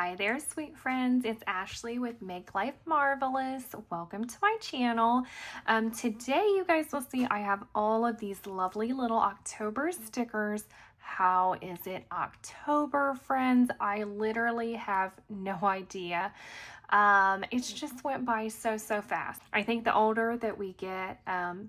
Hi there, sweet friends. It's Ashley with Make Life Marvelous. Welcome to my channel. Today, you guys will see I have all of these lovely little October stickers. How is it October, friends? I literally have no idea. It's just went by so fast. I think the older that we get,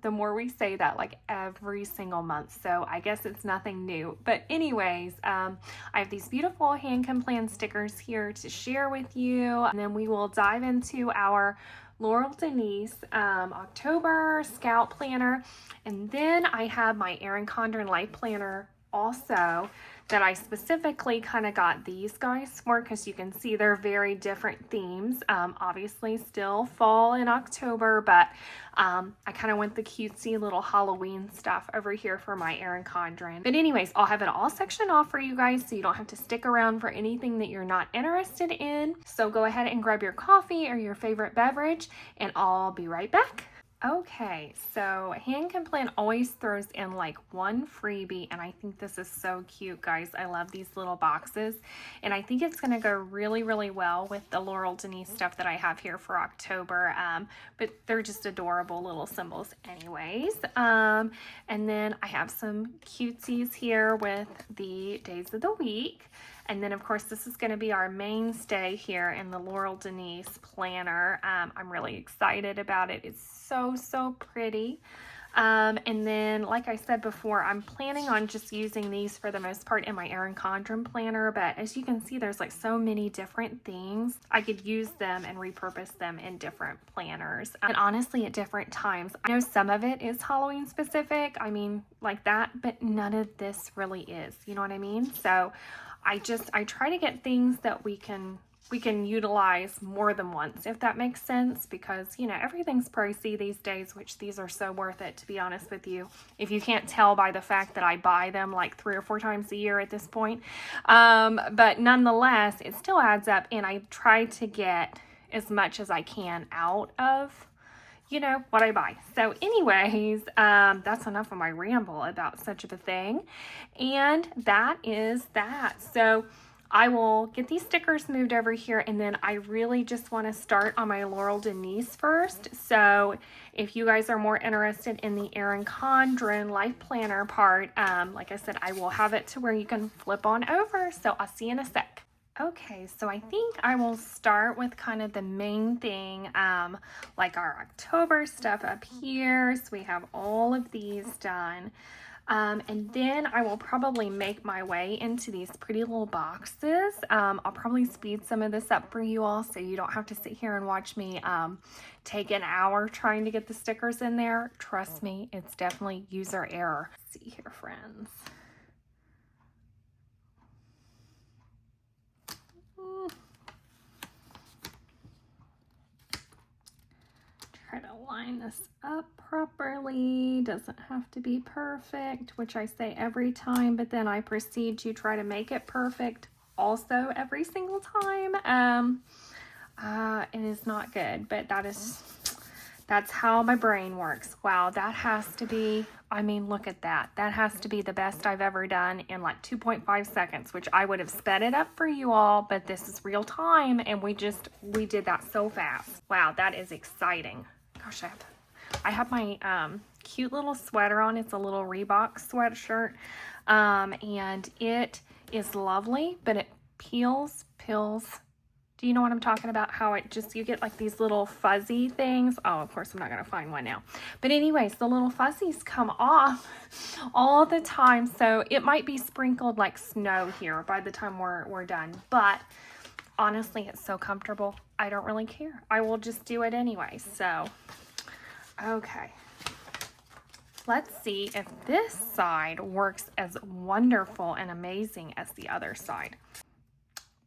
the more we say that like every single month. So I guess it's nothing new. But anyways, I have these beautiful HanCanPlan stickers here to share with you. And then we will dive into our Laurel Denise October Scout Planner. And then I have my Erin Condren LifePlanner also that I specifically kind of got these guys for, because you can see they're very different themes. Obviously still fall in October, but I kind of went the cutesy little Halloween stuff over here for my Erin Condren. But anyways, I'll have it all sectioned off for you guys so you don't have to stick around for anything that you're not interested in. So go ahead and grab your coffee or your favorite beverage and I'll be right back. Okay, so HanCanPlan always throws in like one freebie, and I think this is so cute, guys. I love these little boxes, and I think it's going to go really well with the Laurel Denise stuff that I have here for October, but they're just adorable little symbols anyways. And then I have some cutesies here with the days of the week. And then, of course, this is going to be our mainstay here in the Laurel Denise planner. I'm really excited about it. It's so pretty. And then, like I said before, I'm planning on just using these for the most part in my Erin Condren planner. But as you can see, there's like so many different things. I could use them and repurpose them in different planners. And honestly, at different times. I know some of it is Halloween specific. I mean, like that. But none of this really is. You know what I mean? So I try to get things that we can utilize more than once, if that makes sense, because, you know, everything's pricey these days, which these are so worth it, to be honest with you. If you can't tell by the fact that I buy them like 3 or 4 times a year at this point. But nonetheless, it still adds up, and I try to get as much as I can out of, you know, what I buy. So anyways, that's enough of my ramble about such a thing. And that is that. So I will get these stickers moved over here, and then I really just want to start on my Laurel Denise first. So if you guys are more interested in the Erin Condren Life Planner part, like I said, I will have it to where you can flip on over. So I'll see you in a sec. Okay, so I think I will start with kind of the main thing, like our October stuff up here. So we have all of these done. And then I will probably make my way into these pretty little boxes. I'll probably speed some of this up for you all so you don't have to sit here and watch me take an hour trying to get the stickers in there. Trust me, it's definitely user error. Let's see here, friends. Try to line this up properly. Doesn't have to be perfect, which I say every time, but then I proceed to try to make it perfect also every single time. It is not good, but that's how my brain works. Wow, that has to be, I mean, look at that. That has to be the best I've ever done in like 2.5 seconds, which I would have sped it up for you all, but this is real time, and we did that so fast. Wow, that is exciting. Gosh, I have my cute little sweater on. It's a little Reebok sweatshirt, and it is lovely, but it peels. Do you know what I'm talking about? How it just, you get like these little fuzzy things. Oh, of course, I'm not going to find one now. But anyways, the little fuzzies come off all the time. So it might be sprinkled like snow here by the time we're done. But honestly, it's so comfortable. I don't really care. I will just do it anyway. So, okay. Let's see if this side works as wonderful and amazing as the other side.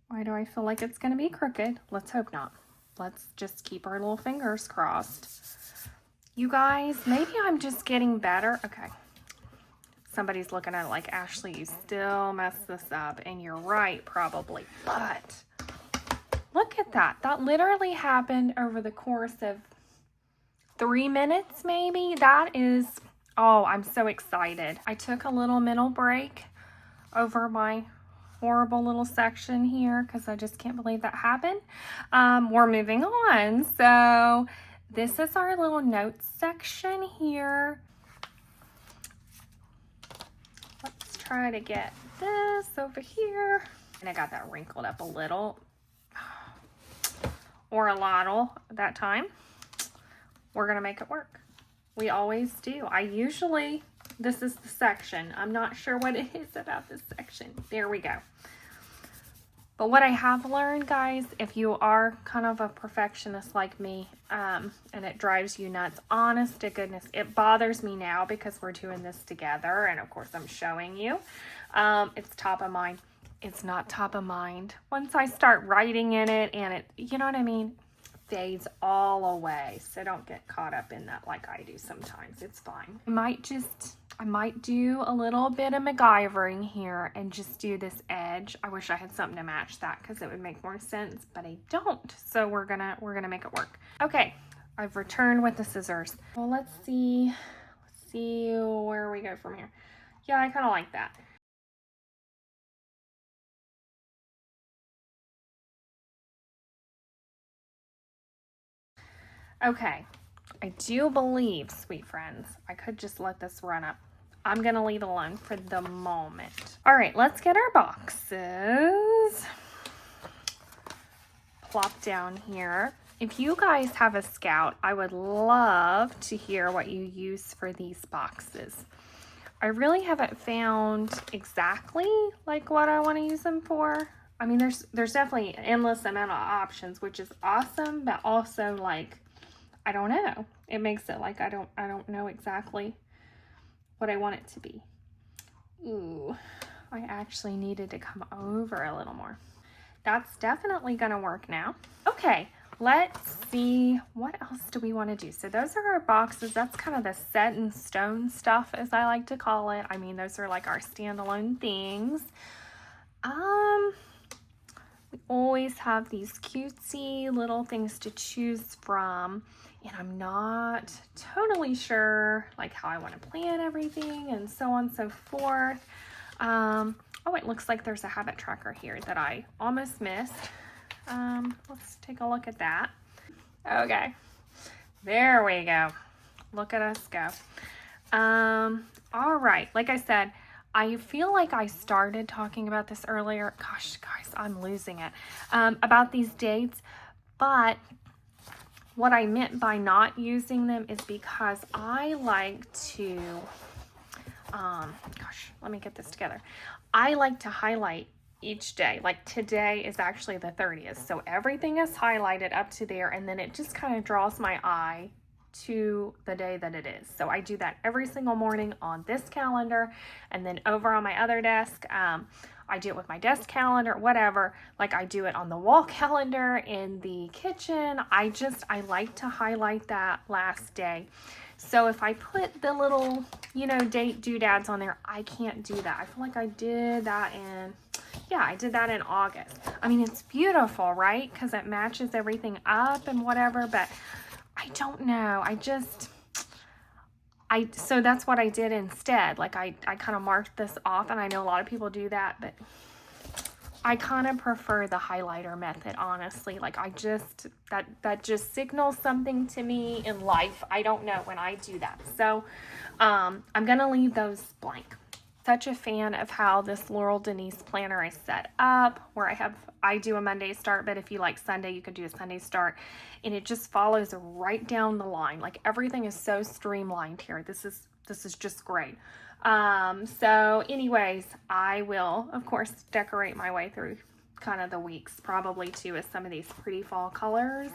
Why do I feel like it's going to be crooked? Let's hope not. Let's just keep our little fingers crossed. You guys, maybe I'm just getting better. Okay. Somebody's looking at it like, Ashley, you still messed this up. And you're right, probably. But look at that. That literally happened over the course of 3 minutes, maybe. That is, oh, I'm so excited. I took a little mental break over my horrible little section here because I just can't believe that happened. We're moving on. So this is our little notes section here. Let's try to get this over here. And I got that wrinkled up a little, or a lot at that time. We're gonna make it work. We always do. This is the section. I'm not sure what it is about this section. There we go. But what I have learned, guys, if you are kind of a perfectionist like me, and it drives you nuts, honest to goodness, it bothers me now because we're doing this together. And of course I'm showing you, it's top of mind. It's not top of mind. Once I start writing in it and it, you know what I mean? Fades all away. So don't get caught up in that like I do sometimes. It's fine. I might do a little bit of MacGyvering here and just do this edge. I wish I had something to match that because it would make more sense, but I don't. So we're gonna make it work. Okay, I've returned with the scissors. Well, let's see where we go from here. Yeah, I kind of like that. Okay, I do believe, sweet friends, I could just let this run up. I'm gonna leave it alone for the moment. All right, let's get our boxes. Plop down here. If you guys have a Scout, I would love to hear what you use for these boxes. I really haven't found exactly like what I want to use them for. I mean, there's definitely an endless amount of options, which is awesome, but also like, I don't know. It makes it like I don't know exactly what I want it to be. Ooh, I actually needed to come over a little more. That's definitely gonna work now. Okay, let's see, what else do we want to do? So those are our boxes. That's kind of the set in stone stuff, as I like to call it. I mean, those are like our standalone things. We always have these cutesy little things to choose from, and I'm not totally sure like how I want to plan everything and so on and so forth. Oh, it looks like there's a habit tracker here that I almost missed. Let's take a look at that. Okay, there we go. Look at us go. All right, like I said, I feel like I started talking about this earlier. Gosh, guys, I'm losing it. About these dates, but what I meant by not using them is because I like to, gosh, let me get this together. I like to highlight each day. Like today is actually the 30th. So everything is highlighted up to there, and then it just kind of draws my eye to the day that it is. So I do that every single morning on this calendar, and then over on my other desk, I do it with my desk calendar, whatever. Like I do it on the wall calendar in the kitchen. I like to highlight that last day. So if I put the little, date doodads on there, I can't do that. I feel like I did that I did that in August. I mean, it's beautiful, right? Because it matches everything up and whatever, but I don't know. So that's what I did instead. Like I kind of marked this off, and I know a lot of people do that, but I kind of prefer the highlighter method, honestly. Like that just signals something to me in life. I don't know when I do that. So I'm going to leave those blank. Such a fan of how this Laurel Denise planner is set up, where I do a Monday start, but if you like Sunday, you could do a Sunday start, and it just follows right down the line. Like everything is so streamlined here. This is just great. So anyways, I will of course decorate my way through kind of the weeks, probably too, with some of these pretty fall colors.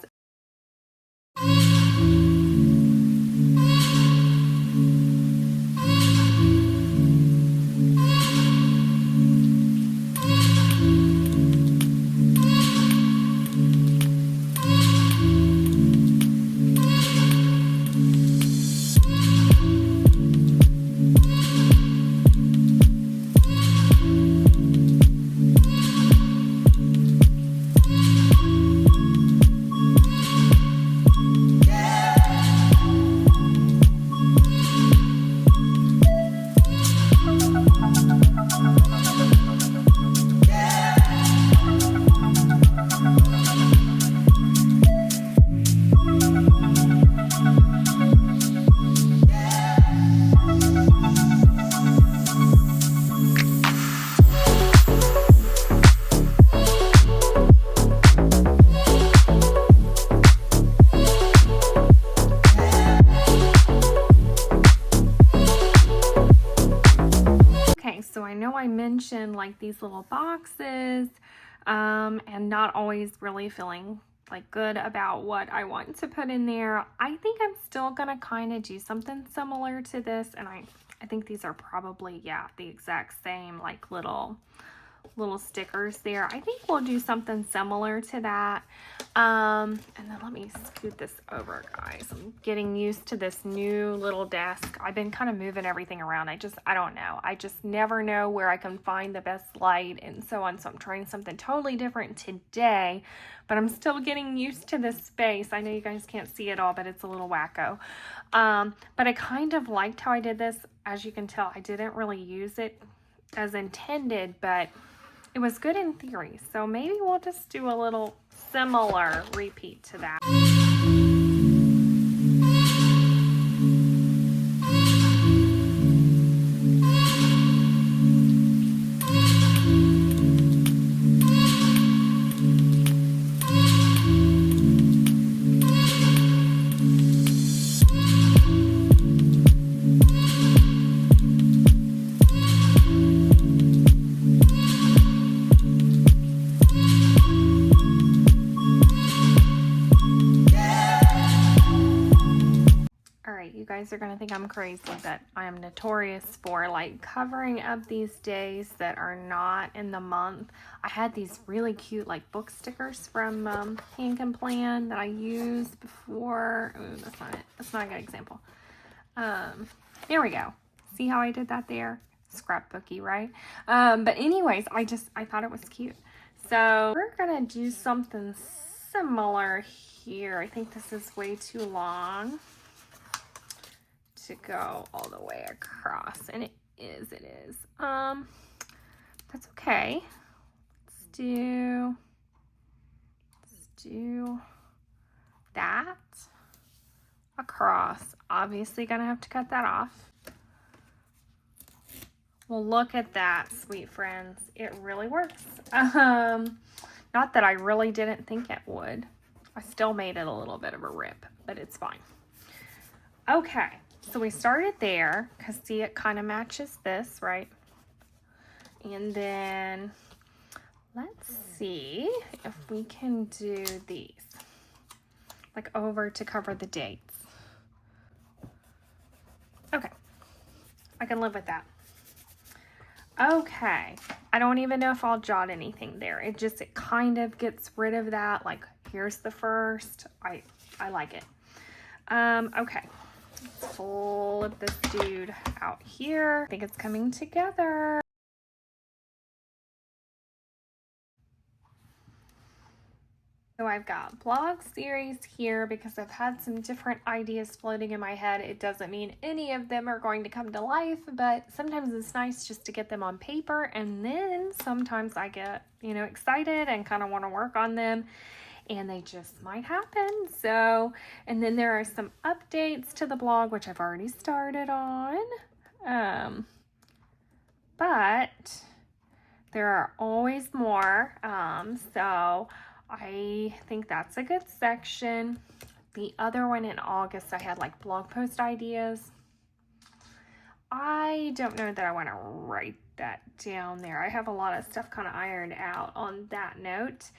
mentioned, like these little boxes, and not always really feeling like good about what I want to put in there. I think I'm still gonna kind of do something similar to this, and I think these are probably, yeah, the exact same, like little stickers there. I think we'll do something similar to that. And then let me scoot this over, guys. I'm getting used to this new little desk. I've been kind of moving everything around. I don't know. I just never know where I can find the best light and so on. So I'm trying something totally different today, but I'm still getting used to this space. I know you guys can't see it all, but it's a little wacko. But I kind of liked how I did this. As you can tell, I didn't really use it as intended, but it was good in theory. So maybe we'll just do a little similar repeat to that. You guys are gonna think I'm crazy, but I am notorious for like covering up these days that are not in the month. I had these really cute like book stickers from HanCanPlan that I used before. Ooh, that's not it. That's not a good example. There we go. See how I did that there? Scrapbooky, right? But anyways, I thought it was cute. So we're gonna do something similar here. I think this is way too long to go all the way across, and it is. That's okay. Let's do that across. Obviously gonna have to cut that off. Well, look at that, sweet friends. It really works. Not that I really didn't think it would. I still made it a little bit of a rip, but it's fine. Okay. So we started there, because see, it kind of matches this, right? And then let's see if we can do these, like over to cover the dates. Okay, I can live with that. Okay, I don't even know if I'll jot anything there. It kind of gets rid of that, like here's the first. I like it. Okay. Let's flip this dude out here. I think it's coming together. So I've got blog series here because I've had some different ideas floating in my head. It doesn't mean any of them are going to come to life, but sometimes it's nice just to get them on paper, and then sometimes I get, excited and kind of want to work on them, and they just might happen. So, and then there are some updates to the blog, which I've already started on. But there are always more. So I think that's a good section. The other one in August, I had like blog post ideas. I don't know that I want to write that down there. I have a lot of stuff kind of ironed out on that note.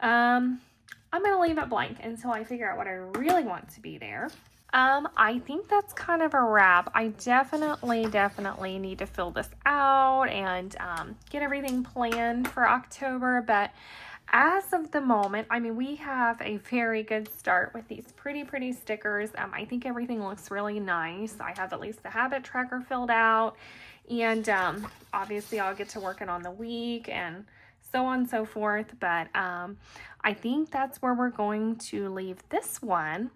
I'm going to leave it blank until I figure out what I really want to be there. I think that's kind of a wrap. I definitely need to fill this out and get everything planned for October. But as of the moment, I mean, we have a very good start with these pretty stickers. I think everything looks really nice. I have at least the habit tracker filled out. And obviously I'll get to working on the week and so on and so forth. But I think that's where we're going to leave this one.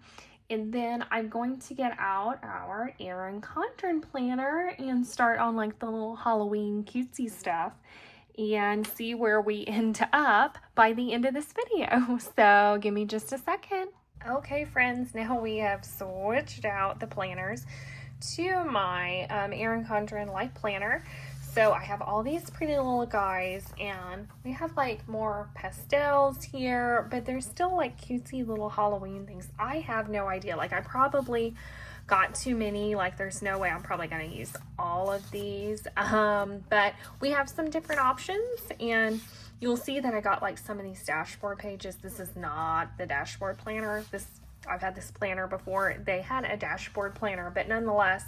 And then I'm going to get out our Erin Condren planner and start on like the little Halloween cutesy stuff and see where we end up by the end of this video. So give me just a second. Okay, friends, now we have switched out the planners to my Erin Condren LifePlanner. So I have all these pretty little guys, and we have like more pastels here, but there's still like cutesy little Halloween things. I have no idea. Like I probably got too many. Like there's no way I'm probably going to use all all of these, but we have some different options, and you'll see that I got like some of these dashboard pages. This is not the dashboard planner. I've had this planner before. They had a dashboard planner, but nonetheless,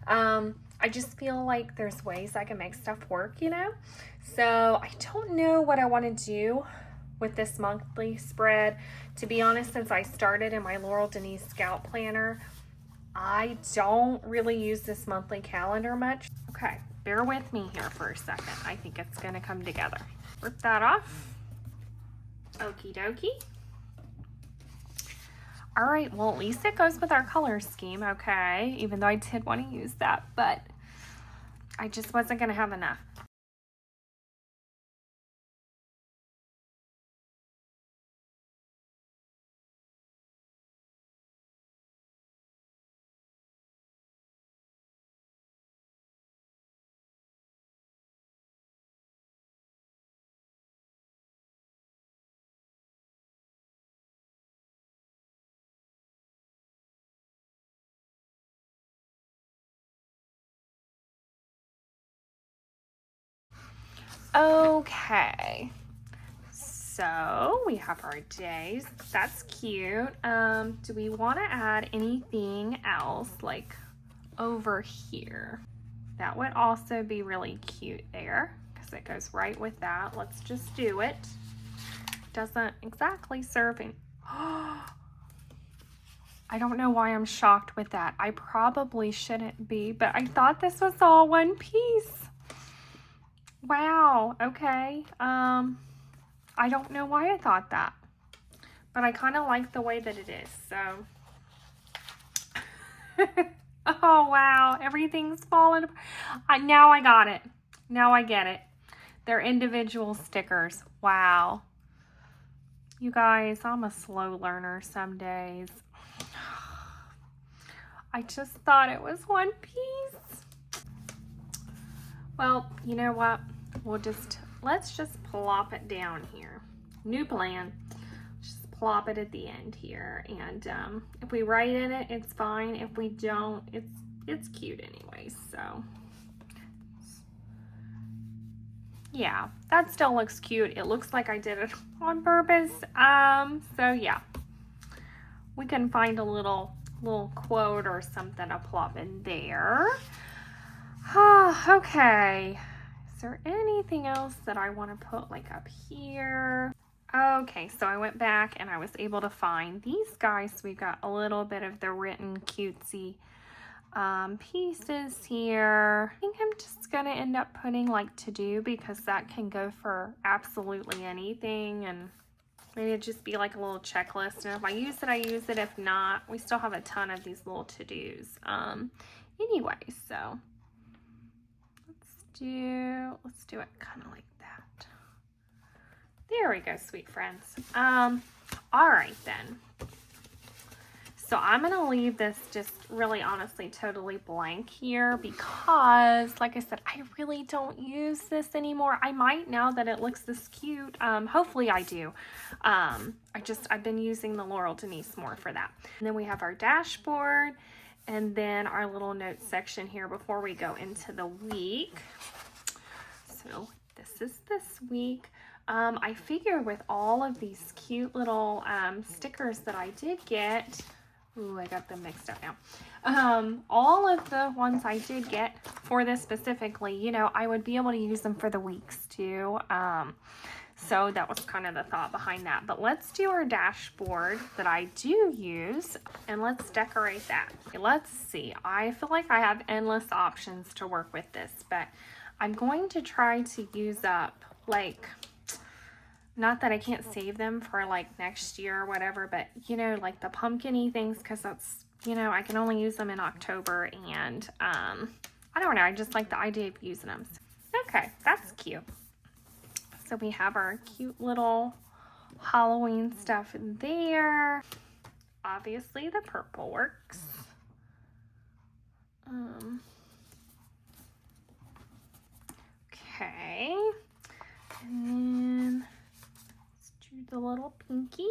I just feel like there's ways I can make stuff work, you know? So I don't know what I want to do with this monthly spread. To be honest, since I started in my Laurel Denise Scout Planner, I don't really use this monthly calendar much. Okay, bear with me here for a second. I think it's gonna come together. Rip that off. Okie dokie. All right, well, at least it goes with our color scheme, okay? Even though I did want to use that, but I just wasn't gonna have enough. Okay, so we have our days. That's cute. Do we want to add anything else like over here? That would also be really cute there because it goes right with that. Let's just do it. Doesn't exactly serve any. I don't know why I'm shocked with that. I probably shouldn't be, but I thought this was all one piece. Wow, okay. I don't know why I thought that, but I kind of like the way that it is, so. Oh, wow, everything's falling apart. Now I got it. Now I get it. They're individual stickers. Wow. You guys, I'm a slow learner some days. I just thought it was one piece. Well, you know what? Let's just plop it down here. New plan. Just plop it at the end here. And if we write in it, it's fine. If we don't, it's cute anyway. So yeah, that still looks cute. It looks like I did it on purpose. So yeah, we can find a little quote or something to plop in there. Okay. Is there anything else that I want to put like up here? Okay, so I went back and I was able to find these guys. So we've got a little bit of the written cutesy pieces here. I think I'm just gonna end up putting like to do because that can go for absolutely anything, and maybe it'd just be like a little checklist, and if I use it, I use it. If not, we still have a ton of these little to-dos. Anyway, so let's do it kind of like that. There we go, sweet friends. All right then. So I'm gonna leave this just really honestly totally blank here because like I said, I really don't use this anymore. I might now that it looks this cute. Hopefully I do. I've been using the Laurel Denise more for that. And then we have our dashboard and then our little notes section here before we go into the week. So this is this week. I figure with all of these cute little stickers that I did get, ooh, I got them mixed up now. All of the ones I did get for this specifically, you know, I would be able to use them for the weeks too. So that was kind of the thought behind that. But let's do our dashboard that I do use and let's decorate that. Let's see. I feel like I have endless options to work with this, but I'm going to try to use up like, not that I can't save them for like next year or whatever, but you know, like the pumpkin-y things, because that's, you know, I can only use them in October, and I don't know, I just like the idea of using them. Okay, that's cute. So we have our cute little Halloween stuff in there. Obviously the purple works. Okay, and then the little pinky.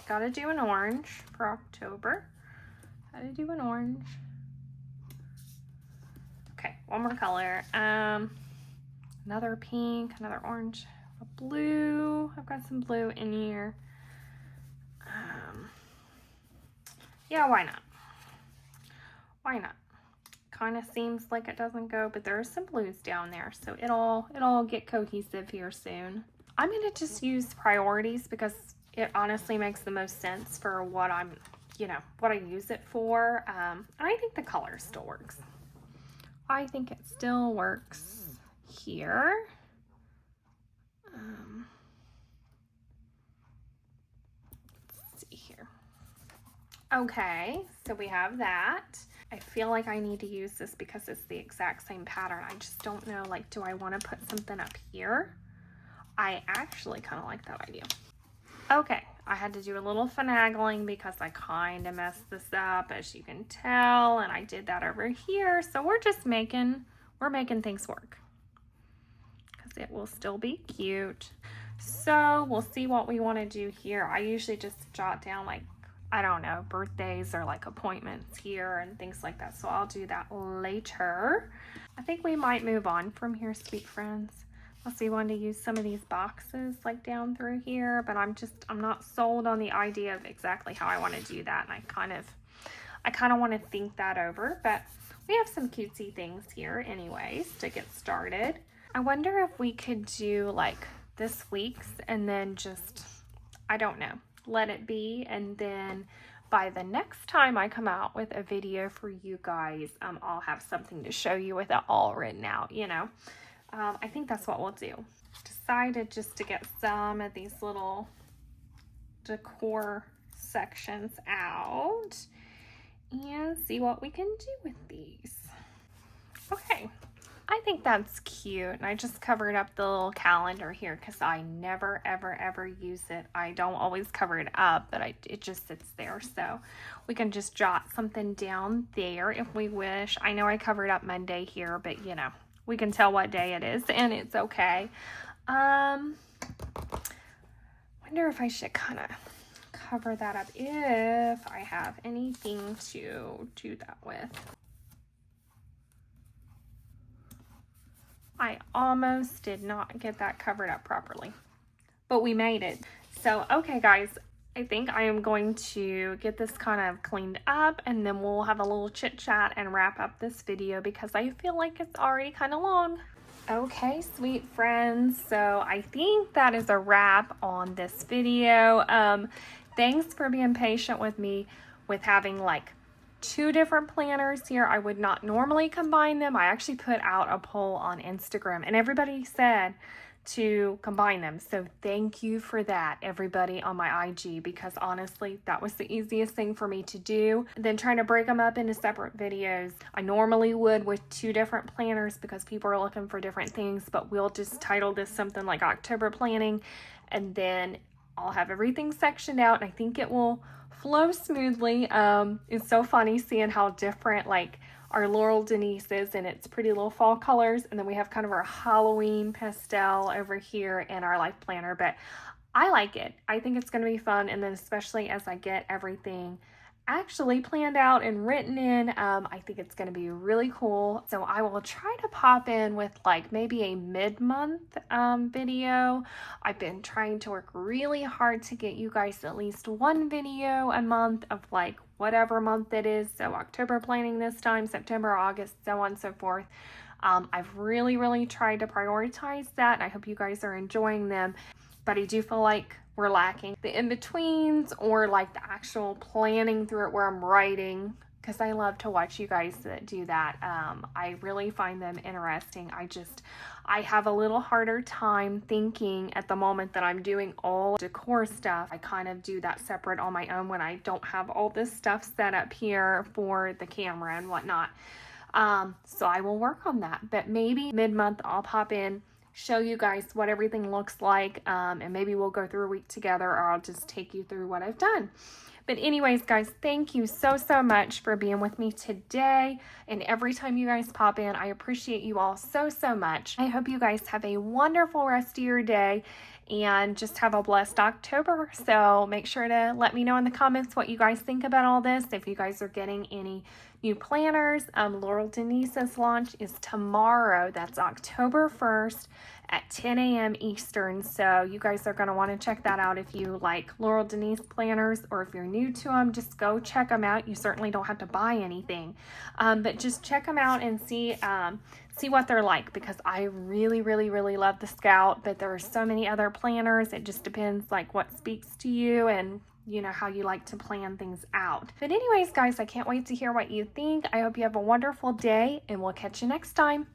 Gotta do an orange for October. Gotta do an orange. Okay, one more color. Another pink, another orange, a blue. I've got some blue in here. Yeah, why not? Why not? Kind of seems like it doesn't go, but there are some blues down there, so it'll get cohesive here soon. I'm gonna just use priorities because it honestly makes the most sense for what I'm, what I use it for. And I think the color still works. I think it still works here. Let's see here. Okay, so we have that. I feel like I need to use this because it's the exact same pattern. I just don't know, like, do I want to put something up here? I actually kind of like that idea. Okay, I had to do a little finagling because I kind of messed this up, as you can tell, and I did that over here. So we're making things work because it will still be cute. So we'll see what we want to do here. I usually just jot down, like, I don't know, birthdays or like appointments here and things like that. So I'll do that later. I think we might move on from here, sweet friends. I'll see, wanted to use some of these boxes like down through here, but I'm not sold on the idea of exactly how I want to do that. And I kind of want to think that over, but we have some cutesy things here anyways to get started. I wonder if we could do like this week's and then just, I don't know, let it be. And then by the next time I come out with a video for you guys, I'll have something to show you with it all written out, I think that's what we'll do. Decided just to get some of these little decor sections out and see what we can do with these. Okay, I think that's cute. And I just covered up the little calendar here because I never, ever use it. I don't always cover it up, but it just sits there. So we can just jot something down there if we wish. I know I covered up Monday here, but we can tell what day it is and it's okay. Wonder if I should kind of cover that up if I have anything to do that with. I almost did not get that covered up properly, but we made it. So, okay guys, I think I am going to get this kind of cleaned up and then we'll have a little chit chat and wrap up this video because I feel like it's already kind of long. Okay, sweet friends. So I think that is a wrap on this video. Thanks for being patient with me with having like 2 different planners here. I would not normally combine them. I actually put out a poll on Instagram and everybody said to combine them. So thank you for that, everybody on my IG, because honestly, that was the easiest thing for me to do than trying to break them up into separate videos. I normally would with 2 different planners because people are looking for different things, but we'll just title this something like October planning, and then I'll have everything sectioned out, and I think it will flow smoothly. It's so funny seeing how different like our Laurel Denise is in its pretty little fall colors, and then we have kind of our Halloween pastel over here in our life planner, but I like it. I think it's going to be fun, and then especially as I get everything actually planned out and written in, I think it's going to be really cool. So I will try to pop in with like maybe a mid-month video. I've been trying to work really hard to get you guys at least 1 video a month of like whatever month it is. So October planning this time, September, August, so on and so forth. I've really tried to prioritize that, and I hope you guys are enjoying them. But I do feel like we're lacking the in-betweens or like the actual planning through it where I'm writing, because I love to watch you guys that do that. I really find them interesting. I have a little harder time thinking at the moment that I'm doing all decor stuff. I kind of do that separate on my own when I don't have all this stuff set up here for the camera and whatnot. So I will work on that, but maybe mid-month I'll pop in, show you guys what everything looks like, and maybe we'll go through a week together, or I'll just take you through what I've done. But anyways, guys, thank you so much for being with me today, and every time you guys pop in, I appreciate you all so much. I hope you guys have a wonderful rest of your day, and just have a blessed October. So make sure to let me know in the comments what you guys think about all this. If you guys are getting any new planners, Laurel Denise's launch is tomorrow. That's October 1st at 10 a.m. Eastern. So you guys are going to want to check that out if you like Laurel Denise planners, or if you're new to them, just go check them out. You certainly don't have to buy anything, but just check them out and see what they're like, because I really, really, really love the Scout, but there are so many other planners. It just depends like what speaks to you and you know how you like to plan things out. But anyways, guys, I can't wait to hear what you think. I hope you have a wonderful day, and we'll catch you next time.